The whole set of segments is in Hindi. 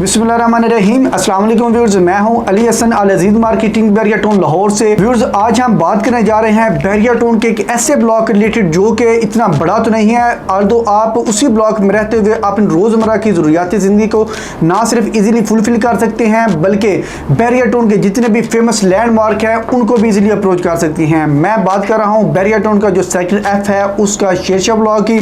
बिस्मिल्लाहिर्रहमानिर्रहीम। अस्सलाम वालेकुम व्यूअर्स, मैं हूं अली हसन अल अजीज मार्केटिंग बहरिया टाउन लाहौर से। व्यूअर्स, आज हम बात करने जा रहे हैं बहरिया टाउन के एक ऐसे ब्लॉक रिलेटेड जो कि इतना बड़ा तो नहीं है, although आप उसी ब्लॉक में रहते हुए अपनी रोज़मर्रा की ज़रूरियात ज़िंदगी को ना सिर्फ इजीली फुलफिल कर सकते हैं बल्कि बहरिया टाउन के जितने भी फेमस लैंडमार्क हैं उनको भी इजीली अप्रोच कर सकती हैं। मैं बात कर रहा हूँ बहरिया टाउन का जो सेक्टर F है उसका शेरशाह ब्लॉक की।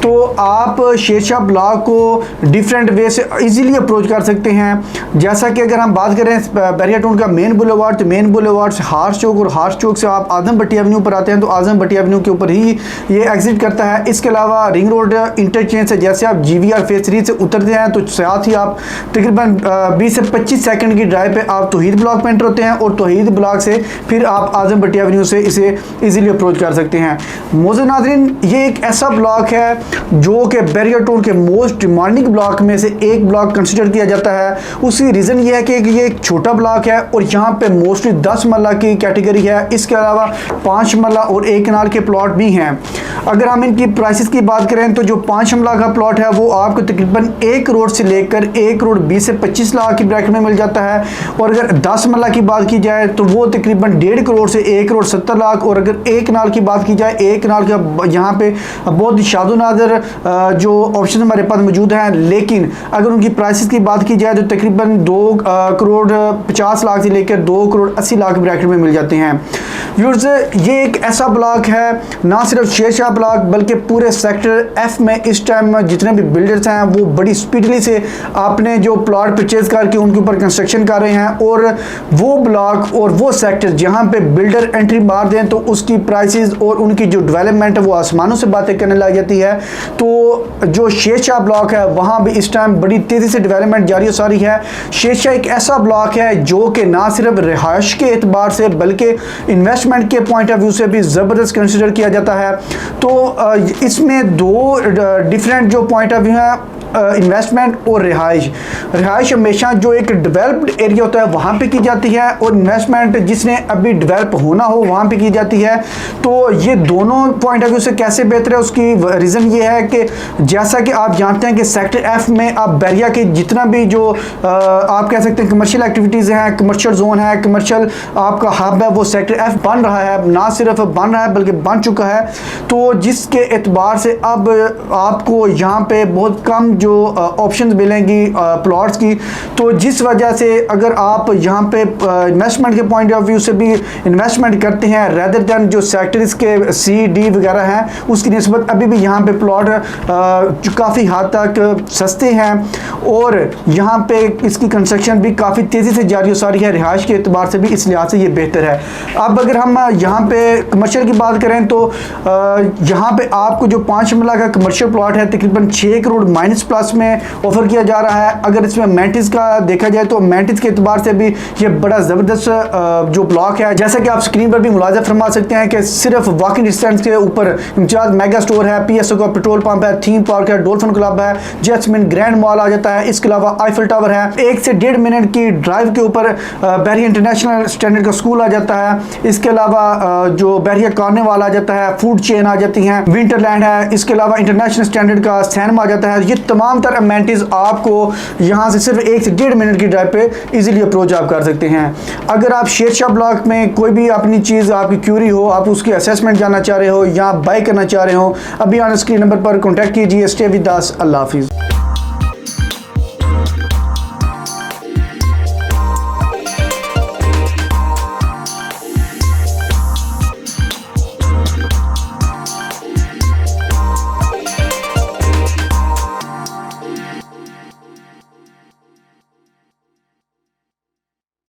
तो आप शेरशाह ब्लॉक को डिफरेंट वे से इजीली अप्रोच कर सकते हैं। जैसा कि अगर हम बात करें बहरिया टाउन का मेन बुलेवार्ड, तो मेन बुलेवार्ड से हार्स चौक और हार्स चौक से आप आजम भट्टी एवेन्यू पर आते हैं तो आजम भट्टी एवेन्यू के ऊपर ही ये एग्जिट करता है। इसके अलावा रिंग रोड इंटरचेंज से जैसे आप GVR फेज 3 से उतरते हैं तो साथ ही आप तकरीबन 20 से 25 सेकंड की ड्राइव पे आप तौहीद ब्लॉक में एंटर होते हैं और तौहीद ब्लॉक से फिर आप आजम भट्टी एवेन्यू से इसे इजीली अप्रोच कर सकते हैं। मोअज़्ज़िज़ नाज़रीन, ये एक ऐसा ब्लॉक है जो कि बहरिया टाउन के मोस्ट डिमांडिंग ब्लॉक में से एक ब्लॉक कंसिडर किया जाता है। उसकी रीज़न ये है कि ये एक छोटा ब्लॉक है और यहाँ पे मोस्टली 10 मरला की कैटेगरी है। इसके अलावा 5 मरला और 1 कनाल के प्लॉट भी हैं। अगर हम इनकी प्राइसेस की बात करें तो जो 5 मरला का प्लॉट है वो आपको तकरीबन 1 करोड़ से लेकर 1 करोड़ 20 से 25 लाख की ब्रैकेट में मिल जाता है। और अगर 10 मरला की बात की जाए तो वो तकरीबन 1.5 करोड़ से 1 करोड़ 70 लाख। और अगर 1 कनाल की बात की जाए, 1 कनाल का यहाँ पे बहुत शादो नादर जो ऑप्शन हमारे पास मौजूद हैं, लेकिन अगर उनकी प्राइसेस की बात की जाए तो तकरीबन 2 करोड़ 50 लाख से लेकर 2 करोड़ 80 लाख ब्रैकेट में मिल जाते हैं। व्यूअर्स, ये एक ऐसा ब्लॉक है ना सिर्फ शेरशाह ब्लॉक बल्कि पूरे सेक्टर F में इस टाइम जितने भी बिल्डर्स हैं वो बड़ी स्पीडली से आपने जो प्लॉट परचेज करके उनके ऊपर कंस्ट्रक्शन कर रहे हैं। और वो ब्लॉक और वो सेक्टर जहाँ पे बिल्डर एंट्री मार दें तो उसकी प्राइसेस और उनकी जो डेवलपमेंट है वो आसमानों से बातें करने लग जाती है। तो जो शेरशाह ब्लॉक है वहाँ भी इस टाइम बड़ी तेज़ी से डेवलपमेंट जारी हो रही है। शेरशाह एक ऐसा ब्लॉक है जो कि ना सिर्फ रिहाइश के एतबार से बल्कि इन्वेस्टमेंट के पॉइंट ऑफ व्यू से भी ज़बरदस्त कंसिडर किया जाता है। तो इसमें दो डिफरेंट जो पॉइंट ऑफ व्यू है, इन्वेस्टमेंट और रिहाइश हमेशा जो एक डेवलप्ड एरिया होता है वहाँ पे की जाती है और इन्वेस्टमेंट जिसने अभी डेवलप होना हो वहाँ पे की जाती है। तो ये दोनों पॉइंट ऑफ व्यू से कैसे बेहतर है उसकी रीज़न ये है कि जैसा कि आप जानते हैं कि सेक्टर F में आप बहरिया के जितना भी जो आप कह सकते हैं कमर्शियल एक्टिविटीज़ हैं, कमर्शियल जोन है, कमर्शियल आपका हब है, वो सेक्टर F बन रहा है। ना सिर्फ बन रहा है बल्कि बन चुका है। तो जिसके एतबार से अब आपको यहाँ पे बहुत कम जो ऑप्शंस मिलेंगी प्लॉट्स की। तो जिस वजह से अगर आप यहाँ पे इन्वेस्टमेंट के पॉइंट ऑफ व्यू से भी इन्वेस्टमेंट करते हैं रेदर देन जो सेक्टर्स के C, D वगैरह हैं उसकी निस्बत अभी भी यहाँ पे प्लॉट काफ़ी हद तक सस्ते हैं और यहाँ पे इसकी कंस्ट्रक्शन भी काफ़ी तेज़ी से जारी हो रही है। रिहाइश के एतबार से भी इस लिहाज से ये बेहतर है। अब अगर हम यहाँ पे कमर्शियल की बात करें तो यहाँ पे आपको जो 5 मरला का कमर्शियल प्लॉट है तकरीबन 6 करोड़ माइनस प्लस में ऑफर किया जा रहा है। अगर इसमें मेंटिस का देखा जाए तो मेंटिस के एतबार से भी ये बड़ा ज़बरदस्त जो ब्लॉक है, जैसा कि आप स्क्रीन पर भी मुलाज़ा फरमा सकते हैं कि सिर्फ वॉकिंग डिस्टेंस के ऊपर इम्तियाज मेगा स्टोर है, PSO का पेट्रोल पंप है, थीम पार्क है, डॉल्फिन क्लब है, जैस्मिन ग्रैंड मॉल आ जाता है। इसके अलावा आईफल टावर है। 1 से 1.5 मिनट की ड्राइव के ऊपर बहरिया इंटरनेशनल स्टैंडर्ड का स्कूल आ जाता है। इसके अलावा जो बहरिया कार्निवाल आ जाता है, फूड चेन आ जाती हैं, विंटरलैंड है। इसके अलावा इंटरनेशनल स्टैंडर्ड का सिनेमा आ जाता है। ये तमाम तरह अमेनिटीज़ आपको यहाँ से सिर्फ 1 से 1.5 मिनट की ड्राइव पे इजीली अप्रोच आप कर सकते हैं। अगर आप शेरशाह ब्लॉक में कोई भी अपनी चीज़ आपकी क्यूरी हो, आप उसकी असेसमेंट जानना चाह रहे हो या बाय करना चाह रहे हो, अभी ऑन स्क्रीन नंबर पर कॉन्टैक्ट कीजिए। Stay with us. अल्लाह हाफिज़।